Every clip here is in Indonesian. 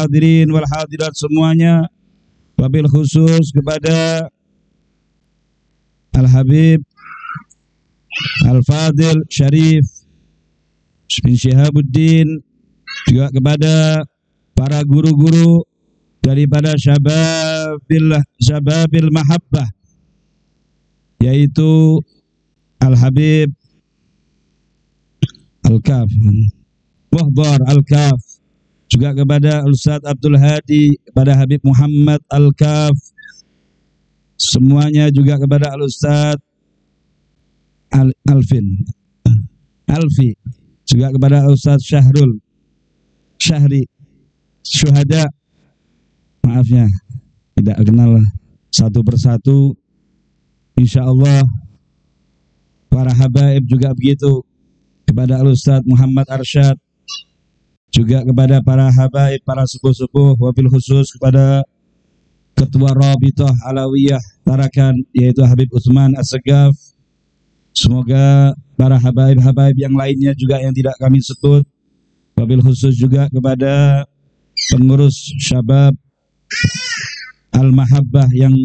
hadirin wal hadirat semuanya, wabil khusus kepada Al-Habib Al-Fadil Syarif bin Syihabuddin, juga kepada para guru-guru daripada Syababil Mahabbah, yaitu Al-Habib Al-Kaf Muhdar Al-Kaf, juga kepada Ustaz Abdul Hadi, kepada Habib Muhammad Al-Kaf, semuanya juga kepada Al-Ustaz Alfi, juga kepada Ustaz Syahri Syuhada, maafnya tidak kenal satu persatu. Insya Allah para habaib juga begitu, kepada Al-Ustaz Muhammad Arsyad, juga kepada para habaib, para sepuh-sepuh, wabil khusus kepada Ketua Rabithah Alawiyah Tarakan, yaitu Habib Utsman As-Segaf. Semoga para habaib-habaib yang lainnya juga yang tidak kami sebut, wabil khusus juga kepada pengurus Syabab Al-Mahabbah yang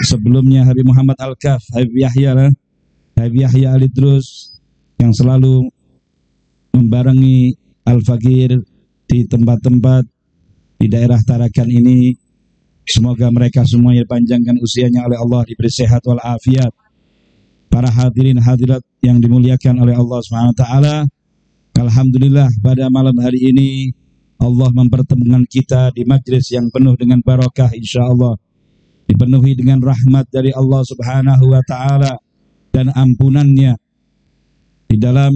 sebelumnya Habib Muhammad Al-Kaf, Habib Yahya Al-Idrus, yang selalu membarengi Al-Fakir di tempat-tempat di daerah Tarakan ini. Semoga mereka semuanya dipanjangkan usianya oleh Allah, diberi sehat wal afiat. Para hadirin hadirat yang dimuliakan oleh Allah Subhanahu wa taala, alhamdulillah pada malam hari ini Allah mempertemukan kita di majlis yang penuh dengan barakah, insyaallah dipenuhi dengan rahmat dari Allah Subhanahu wa taala dan ampunannya. Di dalam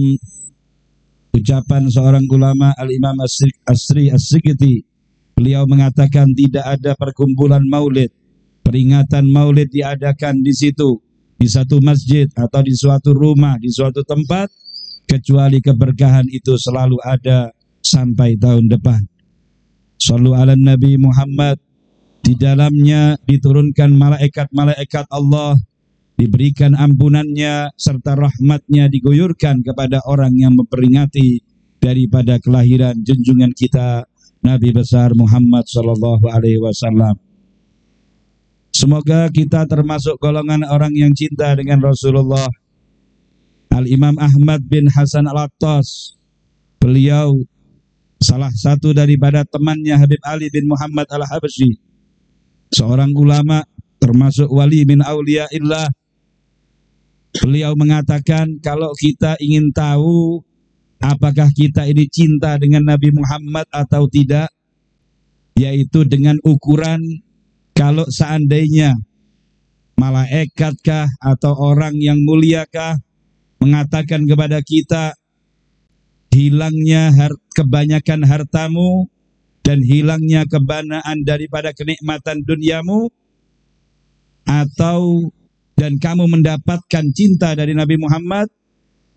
ucapan seorang ulama, Al-Imam Asri As-Sikiti, beliau mengatakan tidak ada perkumpulan maulid, peringatan maulid diadakan di situ, di satu masjid atau di suatu rumah, di suatu tempat, kecuali keberkahan itu selalu ada sampai tahun depan. Shallu ala Nabi Muhammad, di dalamnya diturunkan malaikat-malaikat Allah, diberikan ampunannya serta rahmatnya diguyurkan kepada orang yang memperingati daripada kelahiran junjungan kita Nabi besar Muhammad sallallahu alaihi wasallam. Semoga kita termasuk golongan orang yang cinta dengan Rasulullah. Al-Imam Ahmad bin Hasan Al-Attas, beliau salah satu daripada temannya Habib Ali bin Muhammad Al-Habsyi, seorang ulama termasuk wali min auliyaillah. Beliau mengatakan kalau kita ingin tahu apakah kita ini cinta dengan Nabi Muhammad atau tidak, yaitu dengan ukuran kalau seandainya malaikatkah atau orang yang muliakah mengatakan kepada kita hilangnya kebanyakan hartamu dan hilangnya kebanaan daripada kenikmatan duniamu, atau dan kamu mendapatkan cinta dari Nabi Muhammad,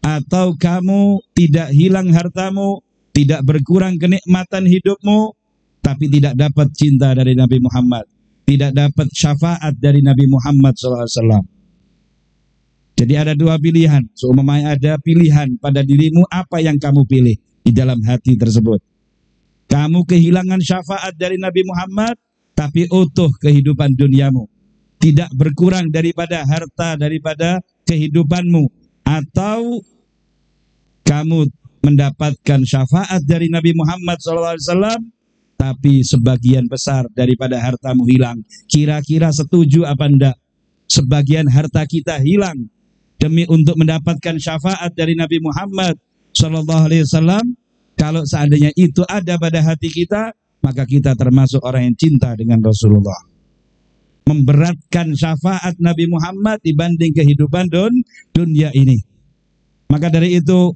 atau kamu tidak hilang hartamu, tidak berkurang kenikmatan hidupmu, tapi tidak dapat cinta dari Nabi Muhammad, tidak dapat syafaat dari Nabi Muhammad SAW. Jadi ada dua pilihan. Seumpamanya ada pilihan pada dirimu, apa yang kamu pilih di dalam hati tersebut. Kamu kehilangan syafaat dari Nabi Muhammad, tapi utuh kehidupan duniamu, tidak berkurang daripada harta, daripada kehidupanmu, atau kamu mendapatkan syafaat dari Nabi Muhammad SAW, tapi sebagian besar daripada hartamu hilang. Kira-kira setuju apa enggak? Sebagian harta kita hilang demi untuk mendapatkan syafaat dari Nabi Muhammad SAW. Kalau seandainya itu ada pada hati kita, maka kita termasuk orang yang cinta dengan Rasulullah. Memberatkan syafaat Nabi Muhammad dibanding kehidupan dunia ini. Maka dari itu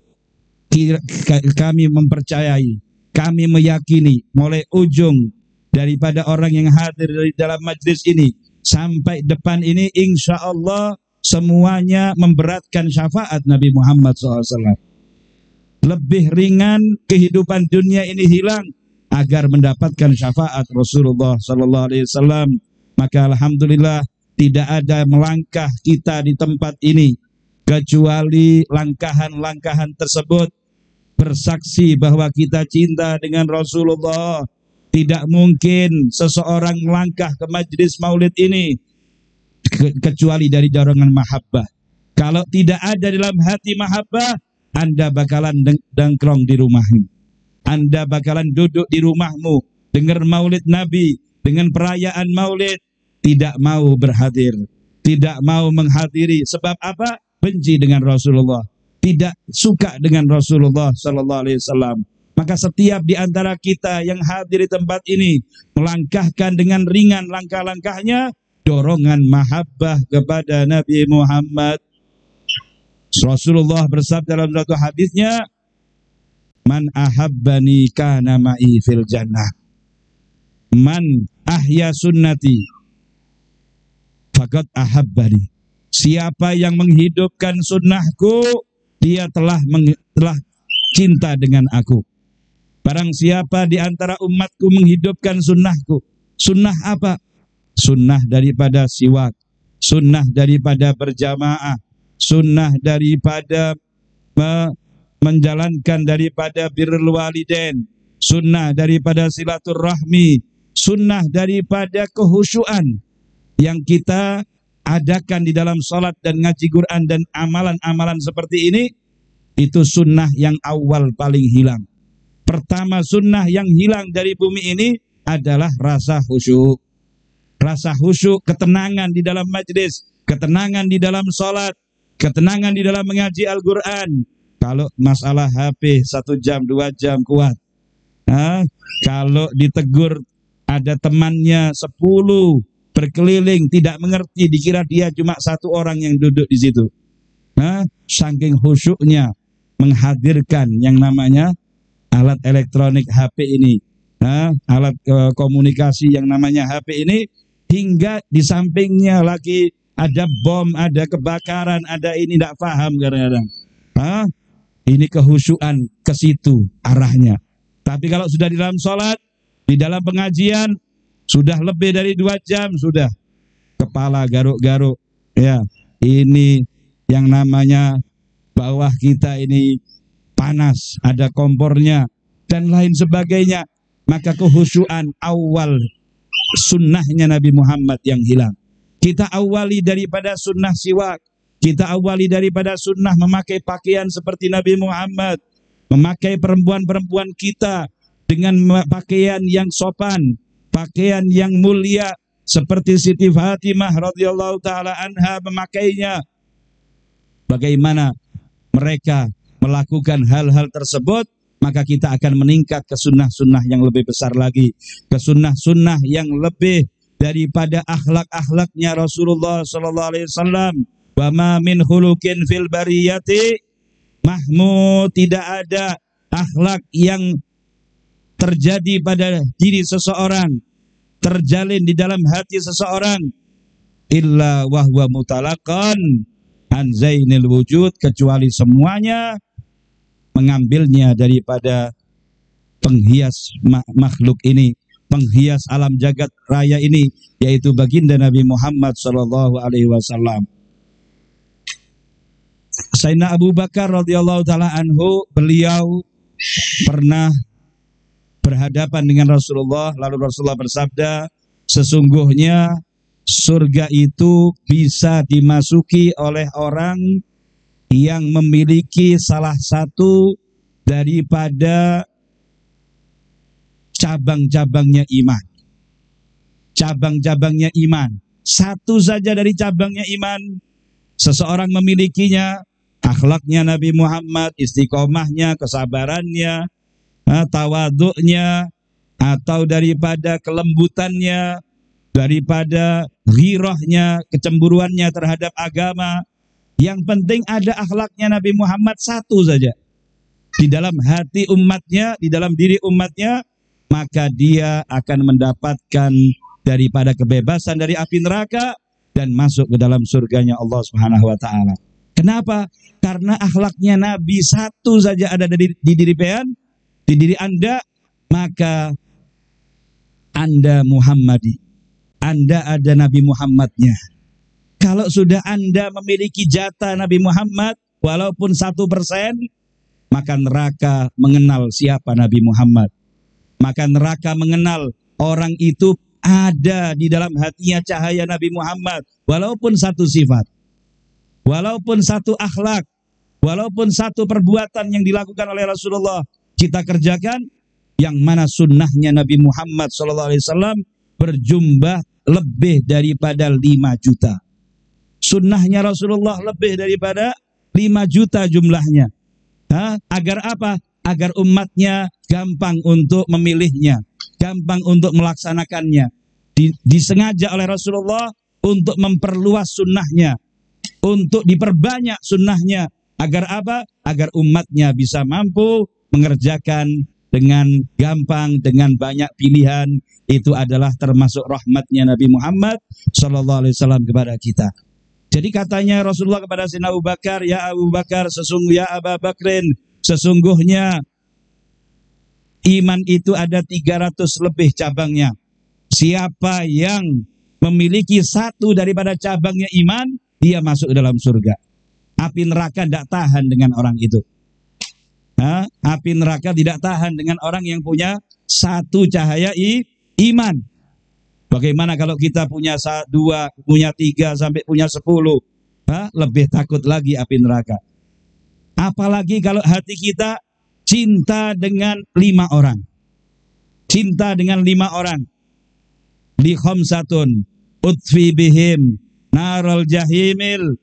kami mempercayai, kami meyakini mulai ujung daripada orang yang hadir di dalam majlis ini sampai depan ini, insya Allah semuanya memberatkan syafaat Nabi Muhammad SAW. Lebih ringan kehidupan dunia ini hilang agar mendapatkan syafaat Rasulullah SAW. Maka alhamdulillah tidak ada melangkah kita di tempat ini kecuali langkahan-langkahan tersebut bersaksi bahwa kita cinta dengan Rasulullah, Tidak mungkin seseorang melangkah ke majelis maulid ini kecuali dari dorongan mahabbah. Kalau tidak ada dalam hati mahabbah, Anda bakalan dengkrong di rumahmu. Anda bakalan duduk di rumahmu, dengar maulid Nabi, dengan perayaan maulid, tidak mau berhadir, tidak mau menghadiri. Sebab apa? Benci dengan Rasulullah, tidak suka dengan Rasulullah Sallallahu Alaihi Wasallam. Maka setiap di antara kita yang hadir di tempat ini melangkahkan dengan ringan langkah-langkahnya dorongan mahabbah kepada Nabi Muhammad. Rasulullah bersabda dalam satu hadisnya, "Man ahabbani kana ma'i fil jannah. Man ahya sunnati faqad ahabbani." Siapa yang menghidupkan sunnahku, dia telah cinta dengan aku. Barang siapa di antara umatku menghidupkan sunnahku. Sunnah apa? Sunnah daripada siwak, sunnah daripada berjamaah, sunnah daripada menjalankan daripada birrul walidain, sunnah daripada silaturahmi, sunnah daripada kehusyuan yang kita adakan di dalam salat dan ngaji Quran dan amalan-amalan seperti ini. Itu sunnah yang awal paling hilang. Pertama sunnah yang hilang dari bumi ini adalah rasa khusyuk. Rasa khusyuk, ketenangan di dalam majlis, ketenangan di dalam salat, ketenangan di dalam mengaji Al-Quran. Kalau masalah HP 1 jam 2 jam kuat. Kalau ditegur ada temannya 10 berkeliling tidak mengerti, dikira dia cuma 1 orang yang duduk di situ. Saking khusyuknya menghadirkan yang namanya alat elektronik HP ini, alat komunikasi yang namanya HP ini, hingga di sampingnya lagi ada bom, ada kebakaran, ada ini, tidak paham kadang-kadang. Ini kehusyuan ke situ arahnya. Tapi kalau sudah di dalam sholat, di dalam pengajian, sudah lebih dari 2 jam, sudah kepala garuk-garuk. Ya, ini yang namanya bawah kita ini panas, ada kompornya, dan lain sebagainya. Maka kehusyuan awal sunnahnya Nabi Muhammad yang hilang. Kita awali daripada sunnah siwak, kita awali daripada sunnah memakai pakaian seperti Nabi Muhammad, memakai perempuan-perempuan kita dengan pakaian yang sopan, pakaian yang mulia, seperti Siti Fatimah radhiyallahu taala anha memakainya. Bagaimana mereka melakukan hal-hal tersebut, maka kita akan meningkat ke sunnah-sunnah yang lebih besar lagi, ke sunnah-sunnah yang lebih daripada akhlak-akhlaknya Rasulullah Sallallahu Alaihi Wasallam. Wa ma min khuluqin fil bariyati mahmud. Tidak ada akhlak yang terjadi pada diri seseorang, terjalin di dalam hati seseorang, illa wahwa mutalaqan an zainil wujud, kecuali semuanya mengambilnya daripada penghias makhluk ini, penghias alam jagat raya ini, yaitu baginda Nabi Muhammad Sallallahu Alaihi Wasallam. Sayyidina Abu Bakar radhiyallahu taala anhu, beliau pernah berhadapan dengan Rasulullah, lalu Rasulullah bersabda, sesungguhnya surga itu bisa dimasuki oleh orang yang memiliki salah satu daripada cabang-cabangnya iman. Cabang-cabangnya iman. Satu saja dari cabangnya iman, seseorang memilikinya, akhlaknya Nabi Muhammad, istiqomahnya, kesabarannya, tawaduknya, atau daripada kelembutannya, daripada ghirahnya, kecemburuannya terhadap agama. Yang penting ada akhlaknya Nabi Muhammad satu saja di dalam hati umatnya, di dalam diri umatnya, maka dia akan mendapatkan daripada kebebasan dari api neraka dan masuk ke dalam surganya Allah Subhanahu wa taala. Kenapa? Karena akhlaknya Nabi satu saja ada di diri di diri Anda, maka Anda Muhammadi. Anda ada Nabi Muhammadnya. Kalau sudah Anda memiliki jatah Nabi Muhammad walaupun 1%, maka neraka mengenal siapa Nabi Muhammad. maka neraka mengenal orang itu ada di dalam hatinya cahaya Nabi Muhammad, walaupun satu sifat, walaupun satu akhlak, walaupun satu perbuatan yang dilakukan oleh Rasulullah kita kerjakan, yang mana sunnahnya Nabi Muhammad SAW berjumlah lebih daripada 5 juta. Sunnahnya Rasulullah lebih daripada 5 juta jumlahnya. Agar apa? Agar umatnya gampang untuk memilihnya, gampang untuk melaksanakannya. Disengaja oleh Rasulullah untuk memperluas sunnahnya, untuk diperbanyak sunnahnya. Agar apa? Agar umatnya bisa mampu mengerjakan dengan gampang, dengan banyak pilihan. Itu adalah termasuk rahmatnya Nabi Muhammad SAW kepada kita. Jadi katanya Rasulullah kepada Sayyidina Abu Bakar, ya Abu Bakar, sesungguhnya Abu Bakrin, sesungguhnya iman itu ada 300 lebih cabangnya. Siapa yang memiliki satu daripada cabangnya iman, dia masuk ke dalam surga. Api neraka tidak tahan dengan orang itu. Api neraka tidak tahan dengan orang yang punya satu cahaya iman. Bagaimana kalau kita punya 2, punya 3, sampai punya 10? Lebih takut lagi api neraka. Apalagi kalau hati kita cinta dengan 5 orang. Cinta dengan 5 orang. Li khamsatun utfi bihim narul jahimil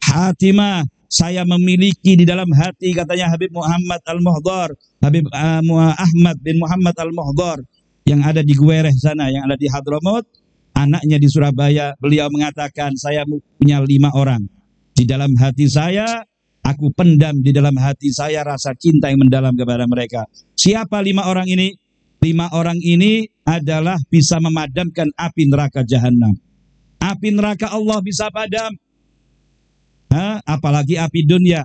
hatimah. Saya memiliki di dalam hati, katanya Habib Muhammad Al-Muhdar, Habib Ahmad bin Muhammad Al-Muhdar, yang ada di Guwereh sana, yang ada di Hadramut, anaknya di Surabaya. Beliau mengatakan, saya punya 5 orang. Di dalam hati saya, aku pendam di dalam hati saya rasa cinta yang mendalam kepada mereka. Siapa 5 orang ini? 5 orang ini adalah bisa memadamkan api neraka jahanam. Api neraka Allah bisa padam. Apalagi api dunia.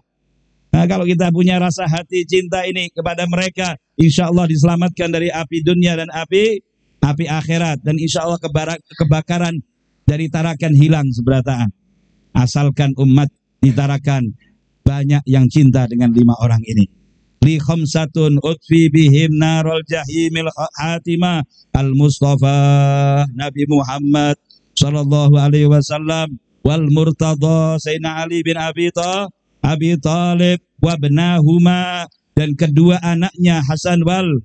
Kalau kita punya rasa hati cinta ini kepada mereka, insya Allah diselamatkan dari api dunia dan api akhirat. Dan insya Allah kebakaran dari tarakan hilang seberataan. Asalkan umat ditarakan, banyak yang cinta dengan 5 orang ini. Li khamsatun utfi bihim narul jahimil hatimah al-Mustafa Nabi Muhammad sallallahu alaihi wasallam wal murtada Sayyidina Ali bin Abi Talib wa benahuma, dan kedua anaknya Hasan wal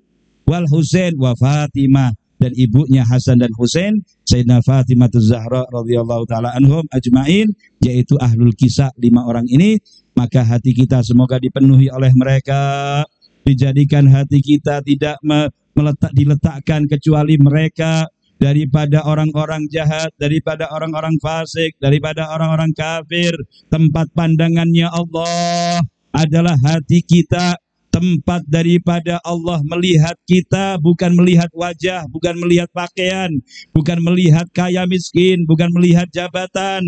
Husain wa Fatimah, dan ibunya Hasan dan Husain Sayyidina Fatimah Zahra radhiyallahu taala anhum ajmain, yaitu ahlul kisah 5 orang ini. Maka hati kita semoga dipenuhi oleh mereka, dijadikan hati kita tidak diletakkan kecuali mereka, daripada orang-orang jahat, daripada orang-orang fasik, daripada orang-orang kafir. Tempat pandangannya Allah adalah hati kita, tempat daripada Allah melihat kita, bukan melihat wajah, bukan melihat pakaian, bukan melihat kaya miskin, bukan melihat jabatan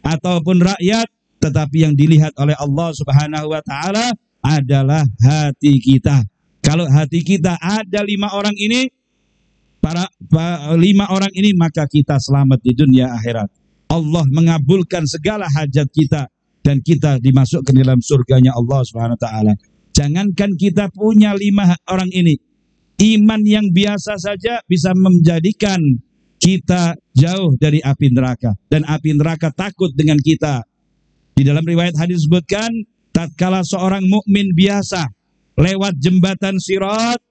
ataupun rakyat, tetapi yang dilihat oleh Allah Subhanahu wa taala adalah hati kita. Kalau hati kita ada 5 orang ini, 5 orang ini, maka kita selamat di dunia akhirat. Allah mengabulkan segala hajat kita dan kita dimasukkan dalam surganya Allah Subhanahu wa taala. Jangankan kita punya 5 orang ini, iman yang biasa saja bisa menjadikan kita jauh dari api neraka, dan api neraka takut dengan kita. Di dalam riwayat hadis disebutkan, tatkala seorang mukmin biasa lewat jembatan Sirat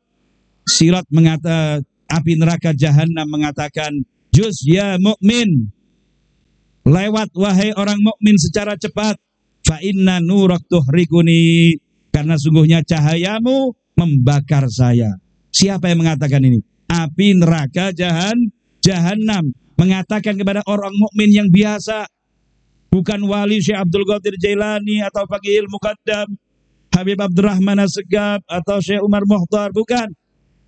mengatakan, api neraka jahanam mengatakan, "Juz ya mukmin, lewat wahai orang mukmin secara cepat, fa inna nurak tuhrikuni, karena sungguhnya cahayamu membakar saya." Siapa yang mengatakan ini? Api neraka jahanam mengatakan kepada orang mukmin yang biasa, bukan wali Syekh Abdul Qadir Jailani atau Faqihul Muqaddam, Habib Abdurrahman As-Segaf atau Syekh Umar Mukhtar, bukan.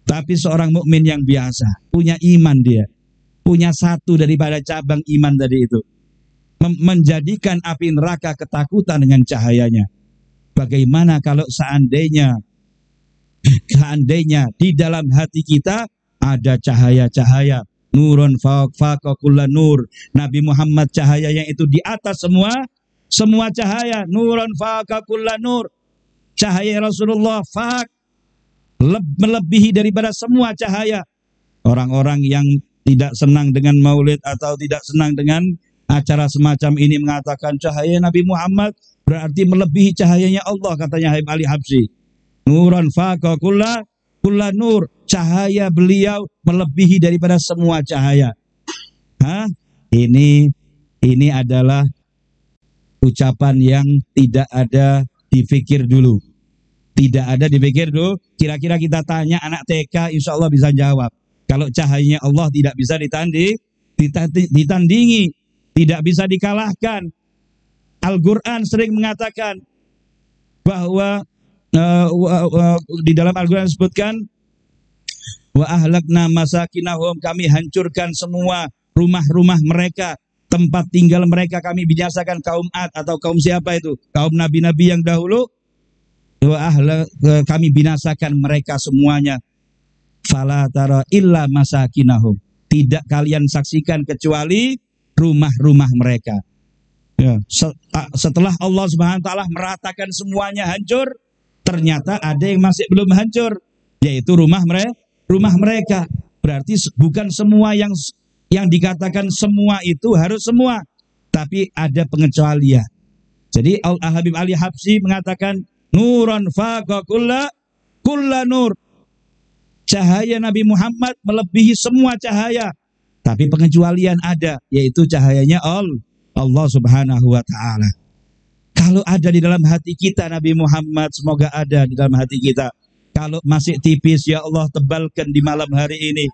Tapi seorang mukmin yang biasa, punya iman dia, punya satu daripada cabang iman tadi itu, menjadikan api neraka ketakutan dengan cahayanya. Bagaimana kalau seandainya di dalam hati kita ada cahaya-cahaya, nurun fawqa kulli nur. Nabi Muhammad cahaya yang itu di atas semua cahaya, nurun fawqa kulli nur. Cahaya Rasulullah melebihi daripada semua cahaya. Orang-orang yang tidak senang dengan maulid atau tidak senang dengan acara semacam ini mengatakan cahaya Nabi Muhammad berarti melebihi cahayanya Allah, katanya Habib Ali Habsyi. Nuran faqa kulla nur, cahaya beliau melebihi daripada semua cahaya. Ini adalah ucapan yang tidak ada dipikir dulu. Tidak ada dipikir dulu. Kira-kira kita tanya anak TK, insya Allah bisa jawab. Kalau cahayanya Allah tidak bisa ditandingi, tidak bisa dikalahkan. Al-Quran sering mengatakan bahwa di dalam Al-Quran disebutkan wa ahlakna masakinahum, kami hancurkan semua rumah-rumah mereka, tempat tinggal mereka kami binasakan. Kaum Ad atau kaum siapa itu? Kaum nabi-nabi yang dahulu. Kami binasakan mereka semuanya. Fala tara illa masakinahum, tidak kalian saksikan kecuali rumah-rumah mereka. Ya, setelah Allah Subhanahu wa taala meratakan semuanya hancur, ternyata ada yang masih belum hancur, yaitu rumah mereka. Berarti bukan semua yang dikatakan semua itu harus semua, tapi ada pengecualian. Jadi Al-Habib Ali Habsyi mengatakan nuran faqa kulla nur, cahaya Nabi Muhammad melebihi semua cahaya, tapi pengecualian ada, yaitu cahayanya Allah Subhanahu wa taala. Kalau ada di dalam hati kita Nabi Muhammad, semoga ada di dalam hati kita. Kalau masih tipis, ya Allah tebalkan di malam hari ini.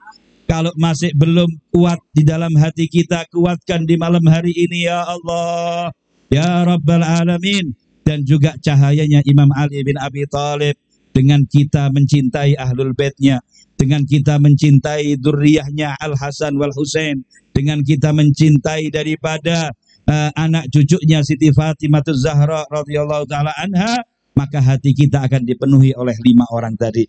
Kalau masih belum kuat di dalam hati kita, kuatkan di malam hari ini ya Allah, ya Rabbal Alamin. Dan juga cahayanya Imam Ali bin Abi Thalib, dengan kita mencintai ahlul baitnya, dengan kita mencintai dzurriyyahnya Al Hasan wal Husain, dengan kita mencintai daripada anak cucunya Siti Fatimah Zahra radhiyallahu taala anha, maka hati kita akan dipenuhi oleh 5 orang tadi.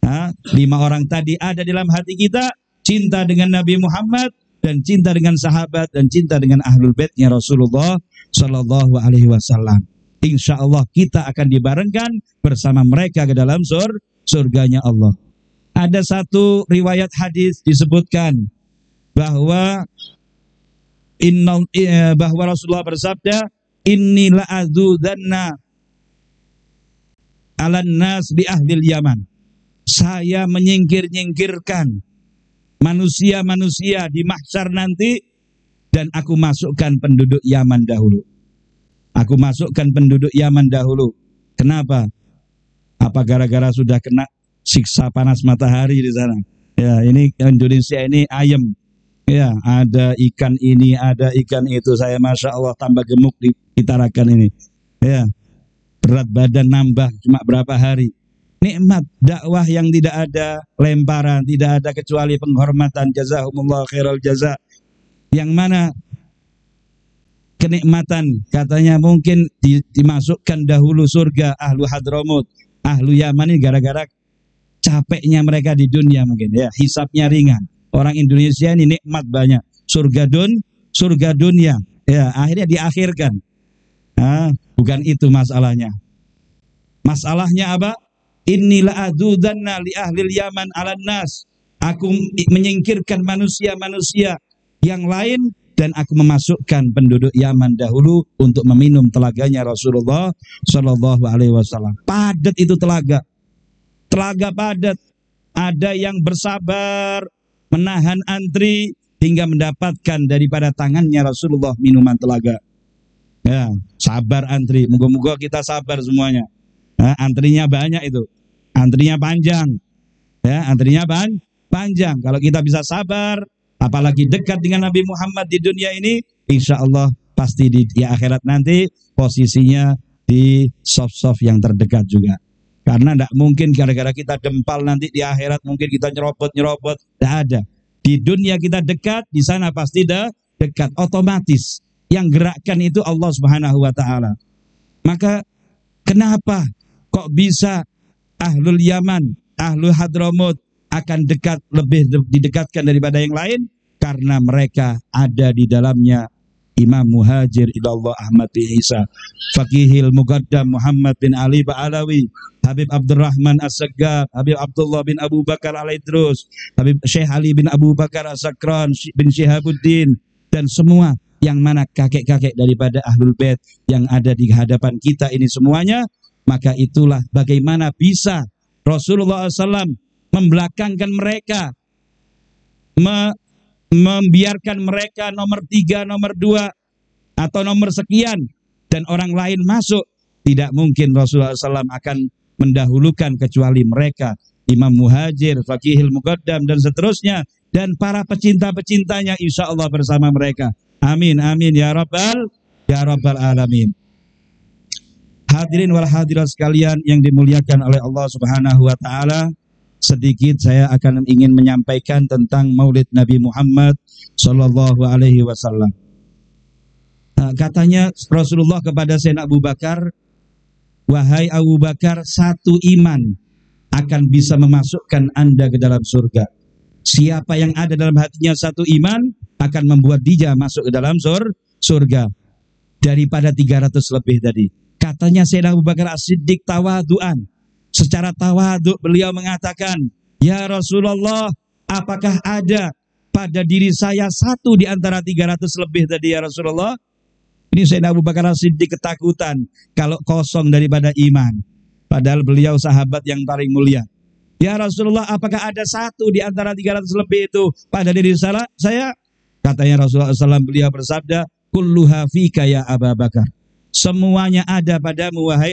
5 orang tadi ada dalam hati kita, cinta dengan Nabi Muhammad dan cinta dengan sahabat dan cinta dengan ahlul baitnya Rasulullah sallallahu alaihi wasallam. Insya Allah kita akan dibarengkan bersama mereka ke dalam surganya Allah. Ada satu riwayat hadis disebutkan bahwa Rasulullah bersabda, inni la'adzudanna alan nas bi ahlil Yaman. Saya menyingkir-nyingkirkan manusia-manusia di mahsyar nanti, dan aku masukkan penduduk Yaman dahulu. Aku masukkan penduduk Yaman dahulu. Kenapa? Apa gara-gara sudah kena siksa panas matahari di sana? Ya, ini Indonesia ini ayam. Ya, ada ikan ini, ada ikan itu. Saya masya Allah tambah gemuk ditarakan ini. Ya, berat badan nambah cuma berapa hari. Nikmat dakwah yang tidak ada lemparan, tidak ada kecuali penghormatan. Jazahumullah khairal jaza. Yang mana kenikmatan katanya mungkin dimasukkan dahulu surga ahlu Hadramut, ahlu Yaman ini gara-gara capeknya mereka di dunia mungkin ya, hisapnya ringan. Orang Indonesia ini nikmat banyak, surga dunia ya, akhirnya diakhirkan. Bukan itu masalahnya. Masalahnya apa? Inilah adudanna li ahlil Yaman alan nas. Aku menyingkirkan manusia-manusia yang lain dan aku memasukkan penduduk Yaman dahulu untuk meminum telaganya Rasulullah Shallallahu Alaihi Wasallam. Padat itu telaga padat. Ada yang bersabar menahan antri hingga mendapatkan daripada tangannya Rasulullah minuman telaga. Ya, sabar antri. Moga-moga kita sabar semuanya. Antrinya banyak itu, antrinya panjang. Ya, antrinya panjang. Kalau kita bisa sabar, apalagi dekat dengan Nabi Muhammad di dunia ini, insya Allah pasti di akhirat nanti posisinya di soft-soft yang terdekat juga. Karena tidak mungkin gara-gara kita dempal nanti di akhirat mungkin kita nyerobot. Tidak ada. Di dunia kita dekat, di sana pasti dekat. Otomatis yang gerakkan itu Allah Subhanahu wa taala. Maka kenapa kok bisa ahlul Yaman, ahlul Hadramut akan lebih didekatkan daripada yang lain? Karena mereka ada di dalamnya Imam Muhajir ilallah Ahmad bin Isa, Faqihil Muqaddam Muhammad bin Ali Ba'alawi, Habib Abdurrahman As-Saggar, Habib Abdullah bin Abu Bakar Al-Idrus, Habib Syekh Ali bin Abu Bakar As-Sakran bin Syihabuddin, dan semua yang mana kakek-kakek daripada Ahlul Bait yang ada di hadapan kita ini semuanya. Maka itulah bagaimana bisa Rasulullah SAW membelakangkan mereka, membiarkan mereka nomor 3, nomor 2 atau nomor sekian dan orang lain masuk. Tidak mungkin Rasulullah SAW akan mendahulukan kecuali mereka, Imam Muhajir, Faqihil Muqaddam dan seterusnya, dan para pecinta-pecintanya insya Allah bersama mereka. Amin amin ya rabbal alamin. Hadirin wal hadirat sekalian yang dimuliakan oleh Allah Subhanahu wa taala, sedikit saya akan ingin menyampaikan tentang Maulid Nabi Muhammad sallallahu alaihi wasallam. Katanya Rasulullah kepada Sayyidina Abu Bakar, wahai Abu Bakar, satu iman akan bisa memasukkan Anda ke dalam surga. Siapa yang ada dalam hatinya satu iman akan membuat dia masuk ke dalam surga. Daripada 300 lebih tadi. Katanya Sayyidina Abu Bakar As-Siddiq tawaduan. Secara tawaduk beliau mengatakan, ya Rasulullah, apakah ada pada diri saya satu di antara 300 lebih tadi ya Rasulullah? Ini Sayyidina Abu Bakar As-Siddiq ketakutan kalau kosong daripada iman. Padahal beliau sahabat yang paling mulia. Ya Rasulullah, apakah ada satu di antara 300 lebih itu pada diri saya? Katanya Rasulullah SAW, beliau bersabda, kulluha fika ya Abu Bakar. Semuanya ada padamu wahai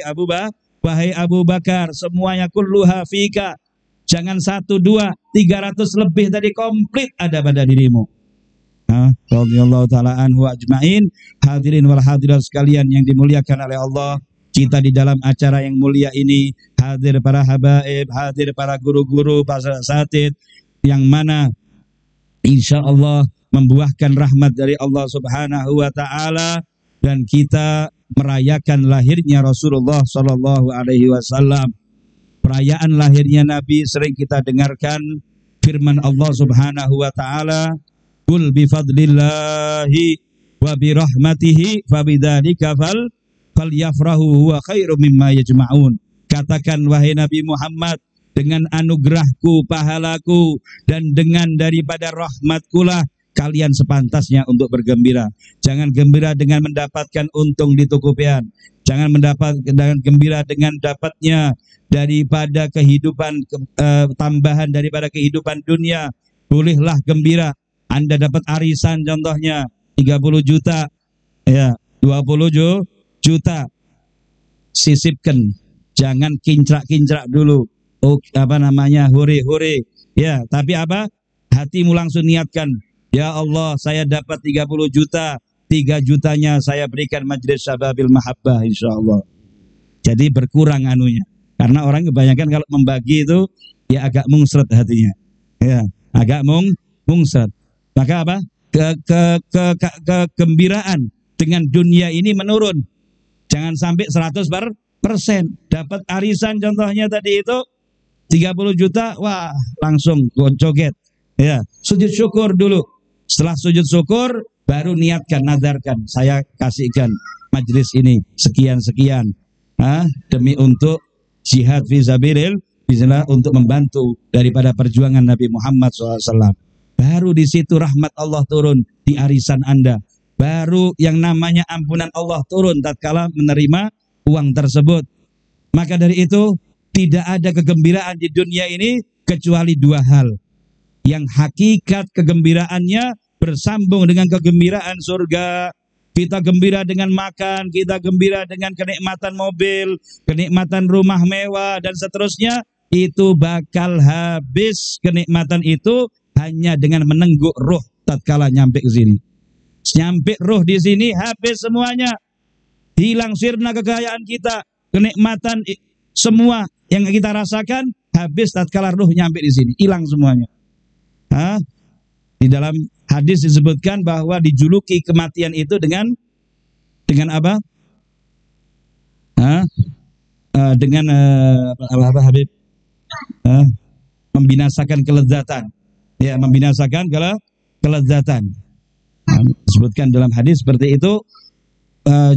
Abu Bakar, semuanya kulluha fika. Jangan 1, 2, 300 lebih tadi komplit ada pada dirimu. Radhiyallahu taala anhu ajmain. Hadirin wal hadirat sekalian yang dimuliakan oleh Allah, kita di dalam acara yang mulia ini hadir para habaib, hadir para guru-guru, para asatidz yang mana insya Allah membuahkan rahmat dari Allah Subhanahu wa taala, dan kita merayakan lahirnya Rasulullah Sallallahu Alaihi Wasallam. Perayaan lahirnya Nabi sering kita dengarkan firman Allah Subhanahu Wa Taala, "Qul bi fadlillahi wa bi rahmatihi fabidzalika falyafrahu huwa khairum mimma yajma'un." Katakan wahai Nabi Muhammad, dengan anugerahku, pahalaku, dan dengan daripada rahmatkulah kalian sepantasnya untuk bergembira. Jangan gembira dengan mendapatkan untung di Tukupian. Jangan dengan gembira dengan dapatnya daripada kehidupan tambahan daripada kehidupan dunia. Bolehlah gembira. Anda dapat arisan contohnya 30 juta, ya 20 juta. Sisipkan. Jangan kincrak-kincrak dulu. Oh, hore-hore. Ya, tapi apa? Hatimu langsung niatkan, ya Allah, saya dapat 30 juta, 3 jutanya saya berikan Majlis Syababil Mahabbah insyaallah. Jadi berkurang anunya. Karena orang kebanyakan kalau membagi itu ya agak mungsret hatinya. Ya, agak mungsret. Maka apa? Kegembiraan dengan dunia ini menurun. Jangan sampai 100%. Dapat arisan contohnya tadi itu 30 juta, wah, langsung joget. Ya, sujud syukur dulu. Setelah sujud syukur, baru niatkan, nadarkan, saya kasihkan majlis ini sekian-sekian, demi untuk jihad fisabilillah, untuk membantu daripada perjuangan Nabi Muhammad SAW. Baru di situ rahmat Allah turun di arisan Anda. Baru yang namanya ampunan Allah turun tatkala menerima uang tersebut. Maka dari itu, tidak ada kegembiraan di dunia ini kecuali 2 hal. Yang hakikat kegembiraannya bersambung dengan kegembiraan surga. Kita gembira dengan makan, kita gembira dengan kenikmatan mobil, kenikmatan rumah mewah, dan seterusnya. Itu bakal habis kenikmatan itu hanya dengan menengguk ruh tatkala nyampe ke sini. Nyampe ruh di sini, habis semuanya. Hilang sirna kekayaan kita, kenikmatan semua yang kita rasakan, habis tatkala ruh nyampe di sini. Hilang semuanya. Di dalam hadis disebutkan bahwa dijuluki kematian itu dengan apa? Dengan apa Habib? Membinasakan kelezatan. Ya, membinasakan kelezatan. Disebutkan dalam hadis seperti itu.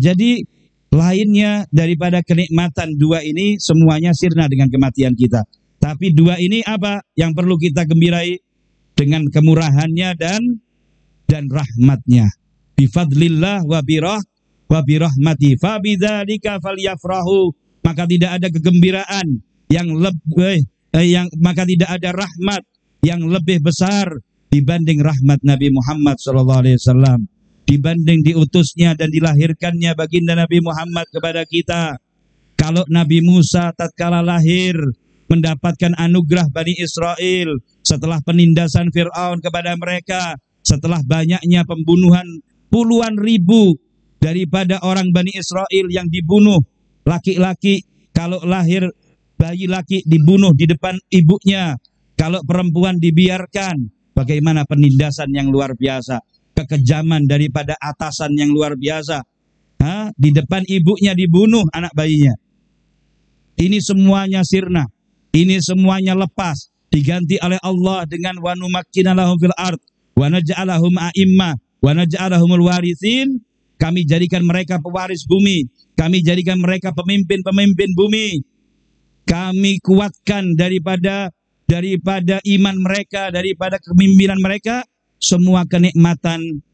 Jadi lainnya daripada kenikmatan dua ini semuanya sirna dengan kematian kita. Tapi dua ini apa yang perlu kita gembira'i? Dengan kemurahannya dan rahmatnya. Bifadlillah wa birahmati fa bidzalika falyafrahu. Maka tidak ada kegembiraan yang lebih maka tidak ada rahmat yang lebih besar dibanding rahmat Nabi Muhammad SAW, dibanding diutusnya dan dilahirkannya baginda Nabi Muhammad kepada kita. Kalau Nabi Musa tatkala lahir mendapatkan anugerah Bani Israel setelah penindasan Fir'aun kepada mereka, setelah banyaknya pembunuhan puluhan ribu daripada orang Bani Israel yang dibunuh, laki-laki kalau lahir bayi laki dibunuh di depan ibunya, kalau perempuan dibiarkan. Bagaimana penindasan yang luar biasa, kekejaman daripada atasan yang luar biasa. Di depan ibunya dibunuh anak bayinya. Ini semuanya sirna, ini semuanya lepas, diganti oleh Allah dengan wa numakkina lahum fil ard wa naj'alahum a'immah wa naj'alahumul warithin. Kami jadikan mereka pewaris bumi, kami jadikan mereka pemimpin-pemimpin bumi. Kami kuatkan daripada iman mereka, daripada kepemimpinan mereka. Semua kenikmatan,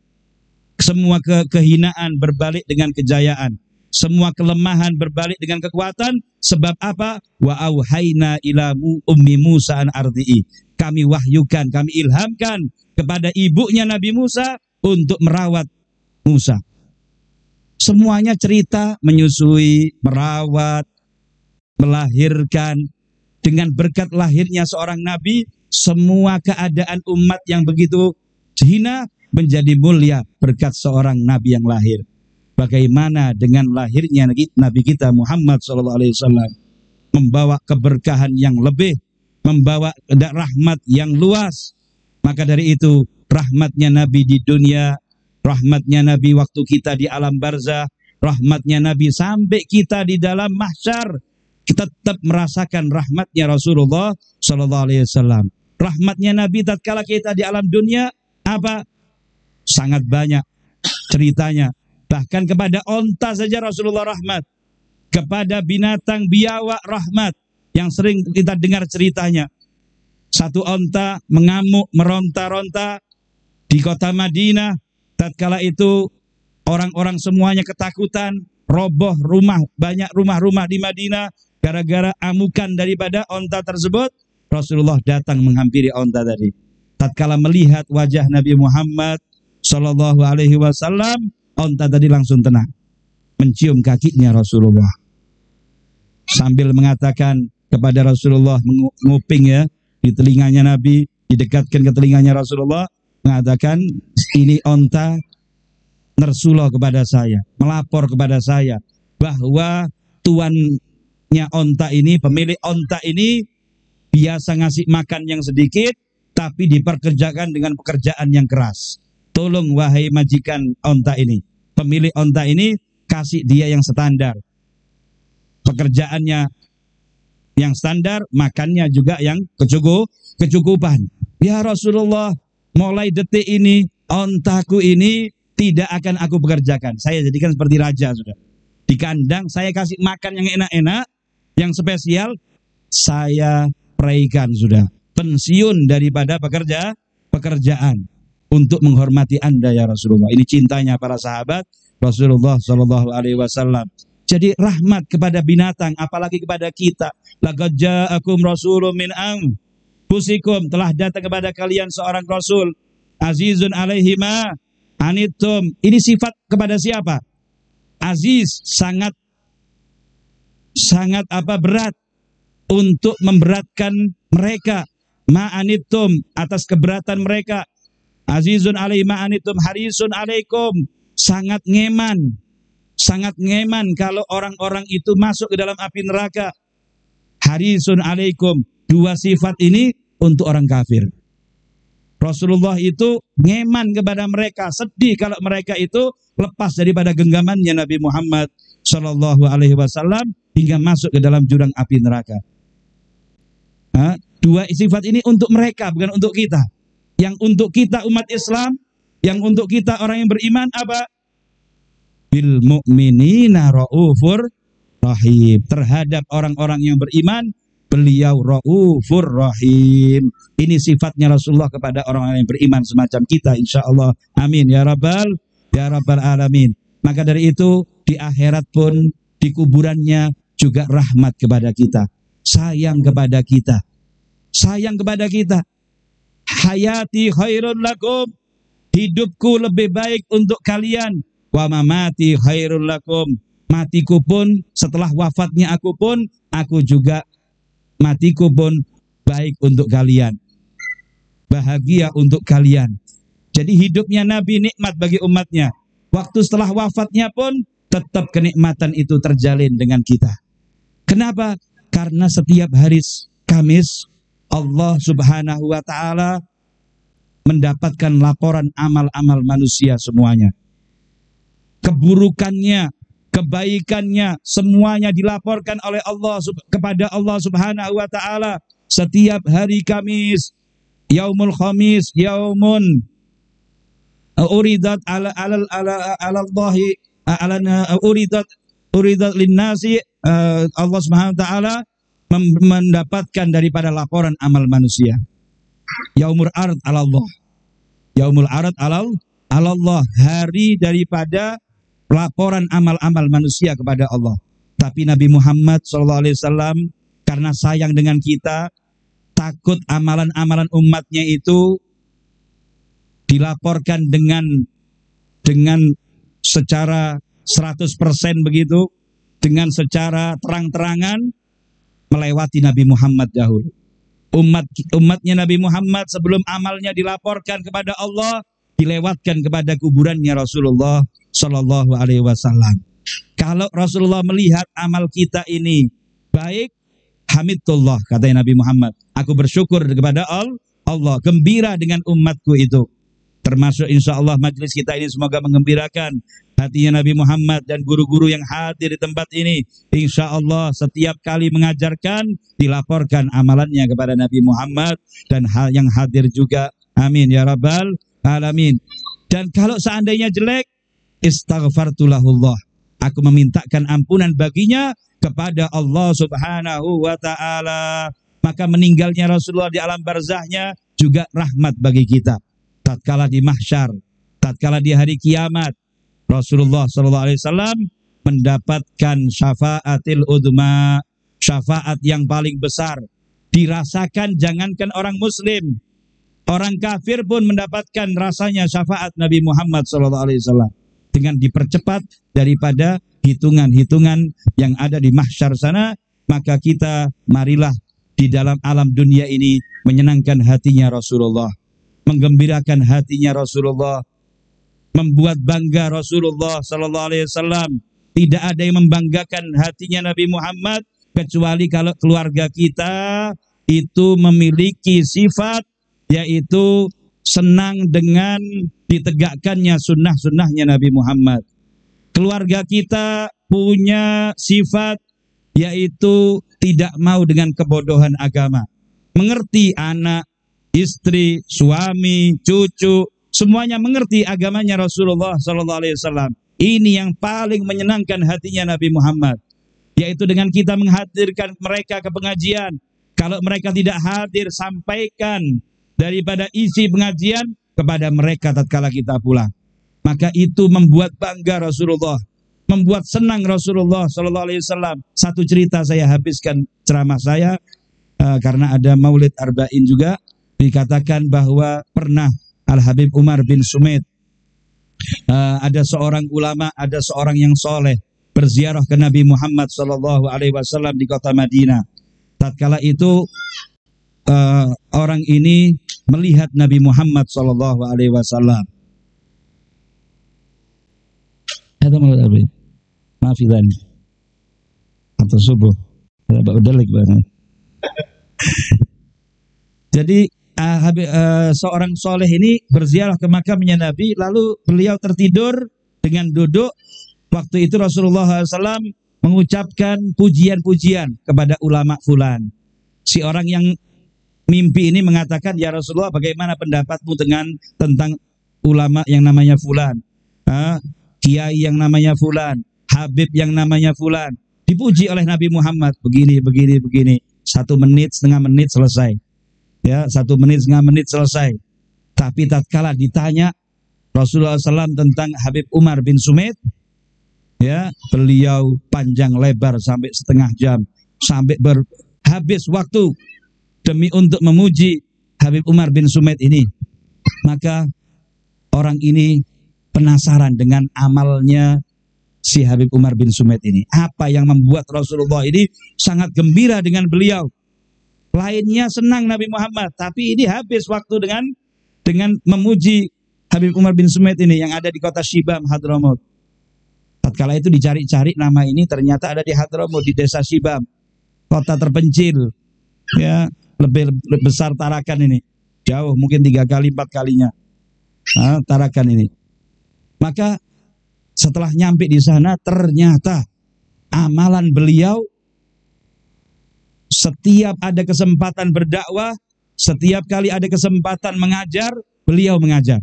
semua kehinaan berbalik dengan kejayaan, semua kelemahan berbalik dengan kekuatan. Sebab apa? Wa auhayna ila ummi Musa an ardi'i. Kami wahyukan, kami ilhamkan kepada ibunya Nabi Musa untuk merawat Musa. Semuanya cerita menyusui, merawat, melahirkan. Dengan berkat lahirnya seorang nabi, semua keadaan umat yang begitu hina menjadi mulia berkat seorang nabi yang lahir. Bagaimana dengan lahirnya Nabi kita Muhammad SAW, membawa keberkahan yang lebih, membawa rahmat yang luas. Maka dari itu rahmatnya Nabi di dunia, rahmatnya Nabi waktu kita di alam barzah, rahmatnya Nabi sampai kita di dalam mahsyar, kita tetap merasakan rahmatnya Rasulullah SAW. Rahmatnya Nabi tatkala kita di alam dunia apa? Sangat banyak ceritanya. Bahkan kepada onta saja Rasulullah rahmat, kepada binatang biawak rahmat, yang sering kita dengar ceritanya. Satu onta mengamuk, meronta-ronta di kota Madinah. Tatkala itu orang-orang semuanya ketakutan, roboh rumah, banyak rumah-rumah di Madinah gara-gara amukan daripada onta tersebut. Rasulullah datang menghampiri onta tadi. Tatkala melihat wajah Nabi Muhammad SAW, onta tadi langsung tenang, mencium kakinya Rasulullah, sambil mengatakan kepada Rasulullah, menguping ya di telinganya Nabi, didekatkan ke telinganya Rasulullah, mengatakan, ini onta nersuloh kepada saya, melapor kepada saya bahwa tuannya onta ini, pemilik onta ini biasa ngasih makan yang sedikit, tapi diperkerjakan dengan pekerjaan yang keras. Tolong wahai majikan onta ini, pemilik onta ini, kasih dia yang standar, pekerjaannya yang standar, makannya juga yang kecukupan. Ya Rasulullah, mulai detik ini ontaku ini tidak akan aku pekerjakan, saya jadikan seperti raja sudah. Di kandang saya kasih makan yang enak-enak, yang spesial, saya peraikan sudah. Pensiun daripada pekerjaan untuk menghormati Anda ya Rasulullah. Ini cintanya para sahabat Rasulullah SAW. Jadi rahmat kepada binatang, apalagi kepada kita. Laqad ja'akum rasulun min anfusikum, telah datang kepada kalian seorang rasul, azizun alaihi ma anittum. Ini sifat kepada siapa? Aziz, sangat berat untuk memberatkan mereka. Ma'anittum, atas keberatan mereka. Azizun alaihi ma'anittum harisun alaikum, sangat ngeman kalau orang-orang itu masuk ke dalam api neraka. Harisun alaikum, dua sifat ini untuk orang kafir. Rasulullah itu ngeman kepada mereka, sedih kalau mereka itu lepas daripada genggamannya Nabi Muhammad SAW hingga masuk ke dalam jurang api neraka. Dua sifat ini untuk mereka, bukan untuk kita. Yang untuk kita umat Islam, Yang untuk kita orang yang beriman apa? Bil mu'minina raufur rahim. Terhadap orang-orang yang beriman, beliau raufur rahim. Ini sifatnya Rasulullah kepada orang-orang yang beriman semacam kita, insyaallah. Amin ya rabbal alamin. Maka dari itu di akhirat pun, di kuburannya juga rahmat kepada kita, sayang kepada kita, sayang kepada kita. Hayati khairun lakum, hidupku lebih baik untuk kalian. Wa mamati khairun lakum, matiku pun setelah wafatnya aku juga matiku pun baik untuk kalian, bahagia untuk kalian. Jadi hidupnya Nabi nikmat bagi umatnya. Waktu setelah wafatnya pun tetap kenikmatan itu terjalin dengan kita. Kenapa? Karena setiap hari Kamis Allah Subhanahu wa ta'ala mendapatkan laporan amal-amal manusia semuanya. Keburukannya, kebaikannya, semuanya dilaporkan oleh Allah kepada Allah Subhanahu wa ta'ala. Setiap hari Kamis, Yaumul Khamis, Yaumun uridat uridat linnasi, Allah Subhanahu wa ta'ala mendapatkan daripada laporan amal manusia. Yaumul ard ala Allah. Yaumul ard ala Allah, hari daripada laporan amal-amal manusia kepada Allah. Tapi Nabi Muhammad SAW karena sayang dengan kita, takut amalan-amalan umatnya itu dilaporkan dengan secara 100% begitu, dengan secara terang-terangan, melewati Nabi Muhammad dahulu. Umatnya Nabi Muhammad sebelum amalnya dilaporkan kepada Allah, dilewatkan kepada kuburannya Rasulullah Shallallahu Alaihi Wasallam. Kalau Rasulullah melihat amal kita ini baik, hamidullah, kata Nabi Muhammad, aku bersyukur kepada Allah, gembira dengan umatku itu. Termasuk insya Allah majelis kita ini semoga menggembirakan hatinya Nabi Muhammad dan guru-guru yang hadir di tempat ini. Insya Allah setiap kali mengajarkan dilaporkan amalannya kepada Nabi Muhammad dan hal yang hadir juga. Amin ya rabbal alamin. Dan kalau seandainya jelek, istaghfartu lahullah, aku memintakan ampunan baginya kepada Allah Subhanahu wa ta'ala. Maka meninggalnya Rasulullah di alam barzahnya juga rahmat bagi kita. Tatkala di mahsyar, tatkala di hari kiamat, Rasulullah SAW mendapatkan syafaatil udma, syafaat yang paling besar, dirasakan jangankan orang muslim, orang kafir pun mendapatkan rasanya syafaat Nabi Muhammad SAW dengan dipercepat daripada hitungan-hitungan yang ada di mahsyar sana. Maka kita marilah di dalam alam dunia ini menyenangkan hatinya Rasulullah, menggembirakan hatinya Rasulullah, membuat bangga Rasulullah Sallallahu Alaihi Wasallam. Tidak ada yang membanggakan hatinya Nabi Muhammad kecuali kalau keluarga kita itu memiliki sifat, yaitu senang dengan ditegakkannya sunnah-sunnahnya Nabi Muhammad. Keluarga kita punya sifat, yaitu tidak mau dengan kebodohan agama, mengerti anak, istri, suami, cucu, semuanya mengerti agamanya Rasulullah Sallallahu Alaihi Wasallam. Ini yang paling menyenangkan hatinya Nabi Muhammad, yaitu dengan kita menghadirkan mereka ke pengajian. Kalau mereka tidak hadir, sampaikan daripada isi pengajian kepada mereka tatkala kita pulang. Maka itu membuat bangga Rasulullah, membuat senang Rasulullah Sallallahu Alaihi Wasallam. Satu cerita saya habiskan ceramah saya karena ada Maulid Arba'in juga. Dikatakan bahwa pernah Al-Habib Umar bin Sumait, ada seorang ulama, ada seorang yang soleh berziarah ke Nabi Muhammad Sallallahu Alaihi Wasallam di kota Madinah. Tatkala itu orang ini melihat Nabi Muhammad Sallallahu Alaihi Wasallam. Ada Maulid Maafkan atau subuh, jadi seorang soleh ini berziarah ke makamnya Nabi, lalu beliau tertidur dengan duduk. Waktu itu Rasulullah SAW mengucapkan pujian-pujian kepada ulama fulan. Si orang yang mimpi ini mengatakan, ya Rasulullah, bagaimana pendapatmu tentang ulama yang namanya fulan, kiai yang namanya fulan, habib yang namanya fulan, dipuji oleh Nabi Muhammad begini, begini, begini. 1 menit, setengah menit selesai. Ya, 1 menit, setengah menit selesai. Tapi tatkala ditanya Rasulullah SAW tentang Habib Umar bin Sumaid, ya, beliau panjang lebar sampai setengah jam, sampai habis waktu demi untuk memuji Habib Umar bin Sumaid ini. Maka orang ini penasaran dengan amalnya si Habib Umar bin Sumaid ini. Apa yang membuat Rasulullah ini sangat gembira dengan beliau? Lainnya senang Nabi Muhammad, tapi ini habis waktu dengan memuji Habib Umar bin Sumaid ini yang ada di kota Shibam, Hadramaut. Tatkala itu dicari-cari nama ini, ternyata ada di Hadramaut, di desa Shibam, kota terpencil. Ya, lebih besar Tarakan ini, jauh, mungkin 3 kali 4 kalinya Tarakan ini. Maka setelah nyampe di sana, ternyata amalan beliau setiap ada kesempatan berdakwah, setiap kali ada kesempatan mengajar, beliau mengajar.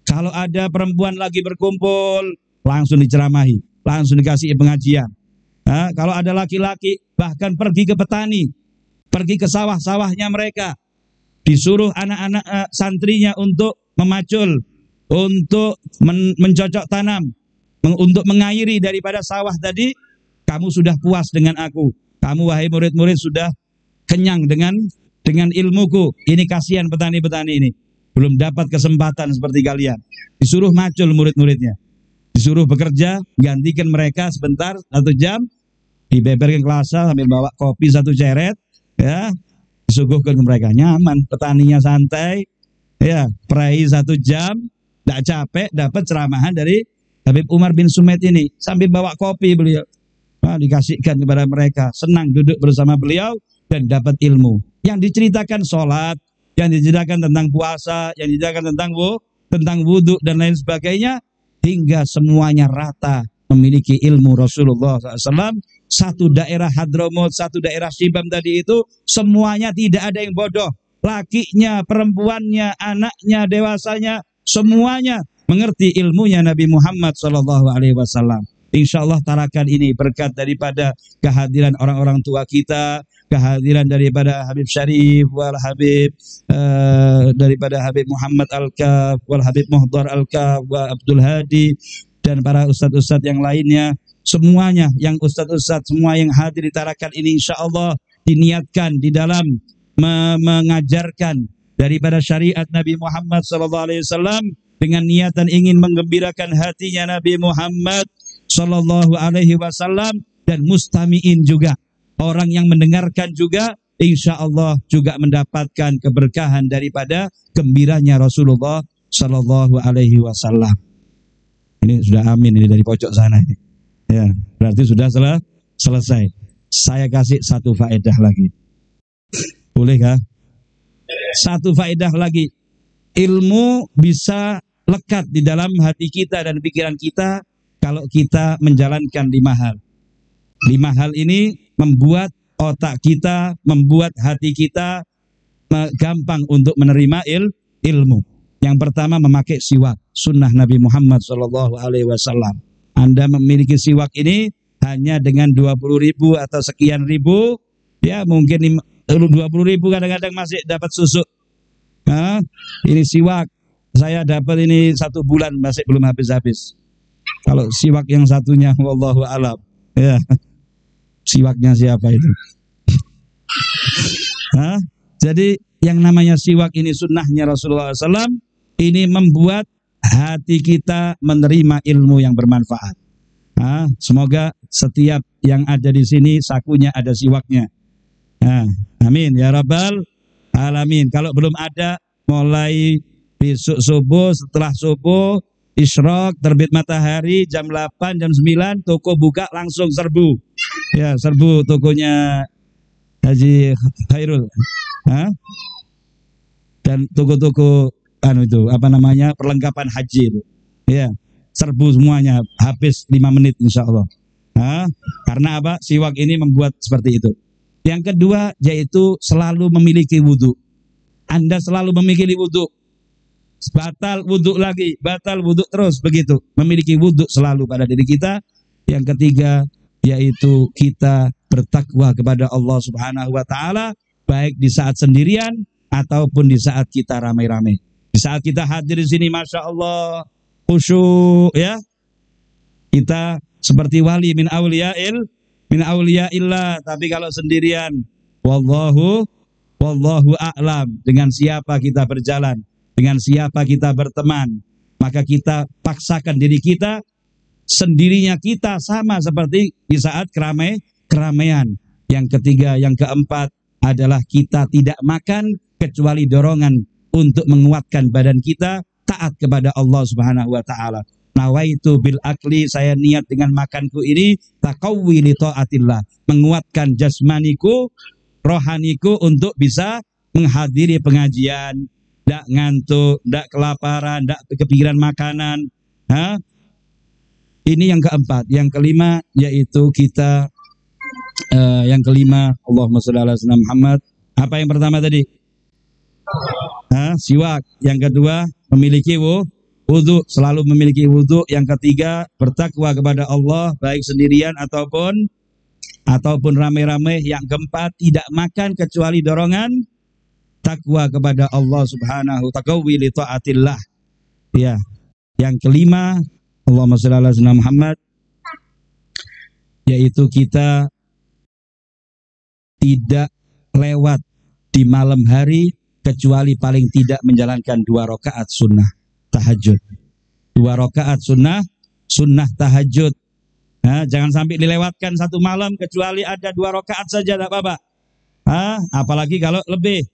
Kalau ada perempuan lagi berkumpul, langsung diceramahi, langsung dikasih pengajian. Kalau ada laki-laki, bahkan pergi ke petani, pergi ke sawah-sawahnya mereka, disuruh anak-anak santrinya untuk memacul, untuk mencocok tanam, untuk mengairi daripada sawah tadi. Kamu sudah puas dengan aku, kamu wahai murid-murid sudah kenyang dengan ilmuku. Ini kasihan petani-petani ini, belum dapat kesempatan seperti kalian. Disuruh macul murid-muridnya, disuruh bekerja, gantikan mereka sebentar, 1 jam, dibeberkan kelasa sambil bawa kopi 1 ceret, ya, disuguhkan ke mereka. Nyaman, petaninya santai, ya, perai 1 jam, tidak capek, dapat ceramahan dari Habib Umar bin Sumaid ini, sambil bawa kopi beliau, dikasihkan kepada mereka, senang duduk bersama beliau dan dapat ilmu. Yang diceritakan sholat, yang diceritakan tentang puasa, yang diceritakan tentang wudhu dan lain sebagainya, hingga semuanya rata memiliki ilmu Rasulullah SAW. Satu daerah Hadramaut, satu daerah Shibam tadi itu, semuanya tidak ada yang bodoh. Lakinya, perempuannya, anaknya, dewasanya, semuanya mengerti ilmunya Nabi Muhammad SAW. Insya Allah Tarakan ini berkat daripada kehadiran orang-orang tua kita, kehadiran daripada Habib Syarif, wal Habib daripada Habib Muhammad Al-Kaf, wal Habib Muhdar Al-Kaf, wa Abdul Hadi, dan para ustadz-ustadz yang lainnya. Semuanya yang ustadz-ustadz semua yang hadir di Tarakan ini, insya Allah diniatkan di dalam mengajarkan daripada syariat Nabi Muhammad SAW dengan niatan ingin menggembirakan hatinya Nabi Muhammad Sallallahu Alaihi Wasallam, dan mustami'in juga, orang yang mendengarkan juga insya Allah juga mendapatkan keberkahan daripada gembiranya Rasulullah Sallallahu Alaihi Wasallam. Ini sudah amin ini dari pojok sana ini. Ya, berarti sudah selesai. Saya kasih 1 faedah lagi. Boleh kah? 1 faedah lagi. Ilmu bisa lekat di dalam hati kita dan pikiran kita kalau kita menjalankan 5 hal. 5 hal ini membuat otak kita, membuat hati kita gampang untuk menerima ilmu. Yang pertama, memakai siwak, sunnah Nabi Muhammad SAW. Anda memiliki siwak ini hanya dengan 20.000 atau sekian ribu, ya mungkin 20.000 kadang-kadang masih dapat susuk. Ini siwak, saya dapat ini 1 bulan masih belum habis-habis. Kalau siwak yang satunya, wallahu a'lam. Ya, siwaknya siapa itu? Jadi yang namanya siwak ini sunnahnya Rasulullah SAW. Ini membuat hati kita menerima ilmu yang bermanfaat. Semoga setiap yang ada di sini sakunya ada siwaknya. Amin ya rabbal alamin. Kalau belum ada, mulai besok subuh, setelah subuh isyraq, terbit matahari, jam 8, jam 9, toko buka langsung serbu. Ya, serbu tokonya Haji Khairul. Dan toko-toko itu apa namanya, perlengkapan haji itu. Ya, serbu semuanya, habis 5 menit insya Allah. Karena apa? Siwak ini membuat seperti itu. Yang kedua yaitu selalu memiliki wudhu. Anda selalu memiliki wudhu. batal wudhu lagi, batal wudhu terus, begitu. Memiliki wudhu selalu pada diri kita. Yang ketiga, yaitu kita bertakwa kepada Allah Subhanahu wa Ta'ala, baik di saat sendirian ataupun di saat kita ramai-ramai. Di saat kita hadir di sini, masya Allah, khusyuk, ya, kita seperti wali min auliyaillah. Tapi kalau sendirian, wallahu a'lam, dengan siapa kita berjalan, dengan siapa kita berteman, maka kita paksakan diri kita, sendirinya kita sama seperti di saat keramaian. Yang ketiga, yang keempat adalah kita tidak makan kecuali dorongan untuk menguatkan badan kita taat kepada Allah Subhanahu wa Ta'ala. Nawaitu bil akli, saya niat dengan makanku ini taqawwi li taatillah, menguatkan jasmaniku, rohaniku untuk bisa menghadiri pengajian, tidak ngantuk, tidak kelaparan, tidak kepikiran makanan. Ini yang keempat. Yang kelima, yaitu kita Allahumma sholli ala sayyidina Muhammad. Apa yang pertama tadi? Siwak. Yang kedua, memiliki wudhu, selalu memiliki wudhu. Yang ketiga, bertakwa kepada Allah, baik sendirian ataupun ramai-ramai. Yang keempat, tidak makan kecuali dorongan takwa kepada Allah Subhanahu taqawwi li taatillah. Ya. Yang kelima, Allahumma sholli ala sayyidina Muhammad, yaitu kita tidak lewat di malam hari kecuali paling tidak menjalankan 2 rakaat sunnah tahajud. 2 rakaat sunnah tahajud. Jangan sampai dilewatkan satu malam kecuali ada 2 rakaat saja, tidak apa-apa. Apalagi kalau lebih.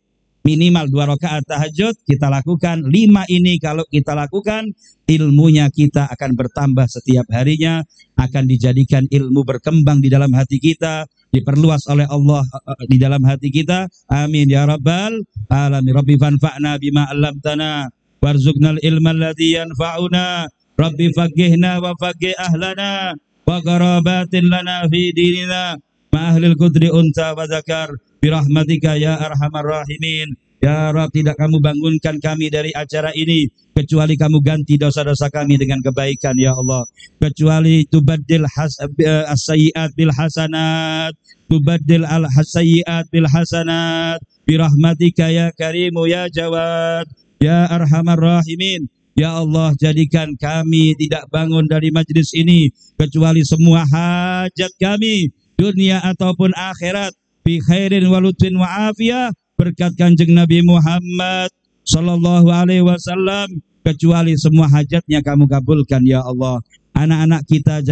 Minimal 2 rakaat tahajud kita lakukan. 5 ini kalau kita lakukan, ilmunya kita akan bertambah setiap harinya, akan dijadikan ilmu berkembang di dalam hati kita, diperluas oleh Allah di dalam hati kita. Amin ya rabbal alamin. Rabbi fanfa'na bima 'allamtana warzuqnal ilma alladzi yanfa'una. Rabbi faqihna wa faqih ahlana wa qarabatin lana fi dinina ma ahlil qudri unta wa zakar birahmatika ya arhamar rahimin. Ya Rabb, tidak kamu bangunkan kami dari acara ini kecuali kamu ganti dosa-dosa kami dengan kebaikan ya Allah. Kecuali tubaddil as-sayyi'at bil hasanat, tubaddil al-sayyi'at bil hasanat birahmatika ya karimu ya jawad ya arhamar rahimin. Ya Allah, jadikan kami tidak bangun dari majlis ini kecuali semua hajat kami dunia ataupun akhirat bi khairin wa lutfin wa afiyah, berkat Kanjeng Nabi Muhammad sallallahu alaihi wasallam, kecuali semua hajatnya kamu kabulkan ya Allah. Anak-anak kita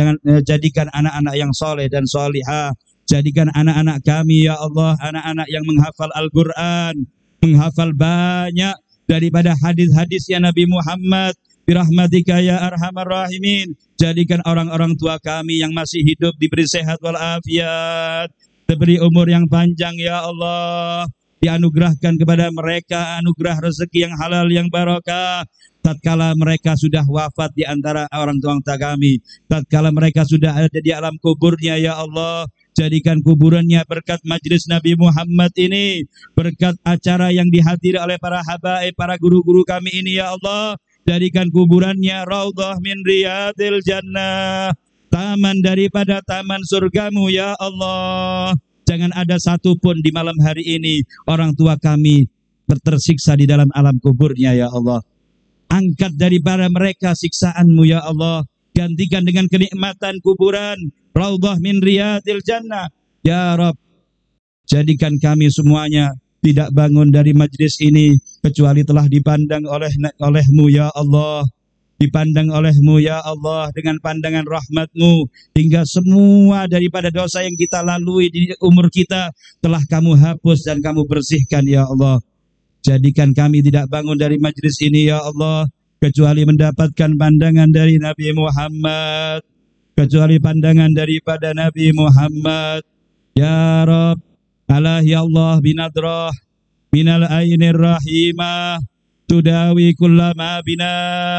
jadikan anak-anak yang soleh dan solihah. Jadikan anak-anak kami ya Allah anak-anak yang menghafal Al-Quran, menghafal banyak daripada hadis-hadisnya Nabi Muhammad. Birahmatika ya arhamar rahimin. Jadikan orang-orang tua kami yang masih hidup diberi sehat walafiat, diberi umur yang panjang ya Allah. Dianugerahkan kepada mereka anugerah rezeki yang halal yang barokah. Tatkala mereka sudah wafat di antara orang tua kami, tatkala mereka sudah ada di alam kuburnya ya Allah, jadikan kuburannya berkat majlis Nabi Muhammad ini, berkat acara yang dihadiri oleh para habaib, para guru-guru kami ini ya Allah. Jadikan kuburannya raudhah min riyadil jannah, taman daripada taman surgamu ya Allah. Jangan ada satupun di malam hari ini orang tua kami tersiksa di dalam alam kuburnya ya Allah. Angkat daripada mereka siksaanmu ya Allah. Gantikan dengan kenikmatan kuburan raudhah min riyadil jannah ya Rabb. Jadikan kami semuanya tidak bangun dari majlis ini kecuali telah dipandang olehmu ya Allah, dipandang olehmu ya Allah dengan pandangan rahmatmu, hingga semua daripada dosa yang kita lalui di umur kita telah kamu hapus dan kamu bersihkan ya Allah. Jadikan kami tidak bangun dari majlis ini ya Allah kecuali mendapatkan pandangan dari Nabi Muhammad, kecuali pandangan daripada Nabi Muhammad ya Rabb. Allah ya Allah binadrah minal ainir rahimah tudawi kullama bina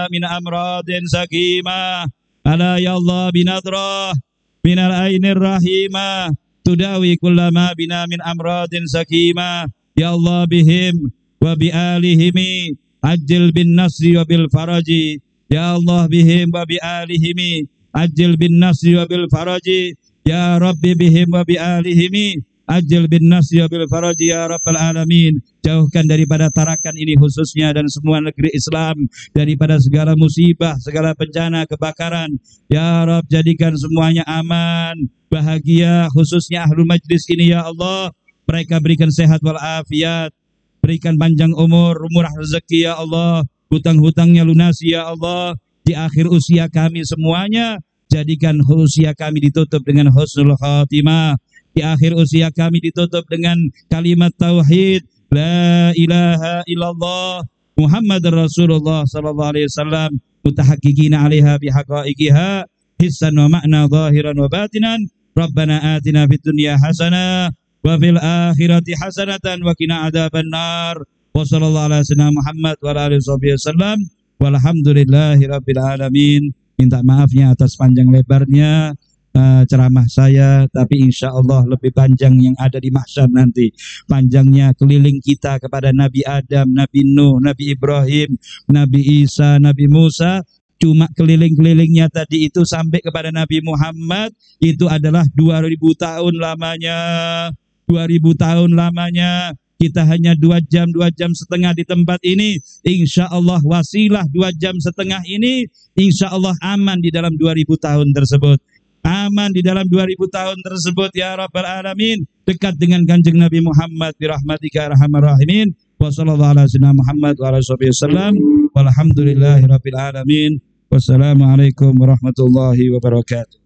min amradin sakimah. Allah ya Allah binadrah minal ainir rahimah tudawi kullama bina min amradin sakimah. Ya Allah bihim wa bi alihimi ajil bin nasri wa bil faraji. Ya Allah bihim wa bi alihimi ajil bin nasri wa bil faraji. Ya Rabbi bihim wa bi alihimi ajil bin nasri wa bil faraji ya rabbal alamin. Jauhkan daripada tarakan ini khususnya dan semua negeri Islam daripada segala musibah, segala bencana, kebakaran. Ya Rabb, jadikan semuanya aman, bahagia, khususnya ahlul majlis ini ya Allah. Mereka berikan sehat walafiat, berikan panjang umur, murah rezeki ya Allah. Hutang-hutangnya lunasi ya Allah. Di akhir usia kami semuanya, jadikan usia kami ditutup dengan husnul khatimah. Di akhir usia kami ditutup dengan kalimat tauhid, la ilaha illallah Muhammad Rasulullah sallallahu alaihi wasallam, mutahakkikina 'alaiha bihaqaiqiha hissan wa ma'na zahiran wa batinan. Rabbana atina fid dunya hasanah wa fil akhirati hasanatan wa qina adzabannar. Wa sallallahu ala sayyidina Muhammad wa ala alihi wasallam. Walhamdulillahi rabbil alamin. Minta maafnya atas panjang lebarnya ceramah saya, tapi insya Allah lebih panjang yang ada di mahsyar nanti. Panjangnya keliling kita kepada Nabi Adam, Nabi Nuh, Nabi Ibrahim, Nabi Isa, Nabi Musa. Cuma keliling-kelilingnya tadi itu sampai kepada Nabi Muhammad, itu adalah 2000 tahun lamanya. 2000 tahun lamanya. Kita hanya 2 jam setengah di tempat ini. Insya Allah wasilah 2 jam setengah ini, insya Allah aman di dalam 2000 tahun tersebut. Aman di dalam 2000 tahun tersebut ya Rabbal Alamin. Dekat dengan kanjeng Nabi Muhammad birahmatika arhamar rahimin. Wa sallallahu ala sayyidina Muhammad wa ala sahbihi wasallam. Walhamdulillahi rabbil alamin. Wassalamualaikum warahmatullahi wabarakatuh.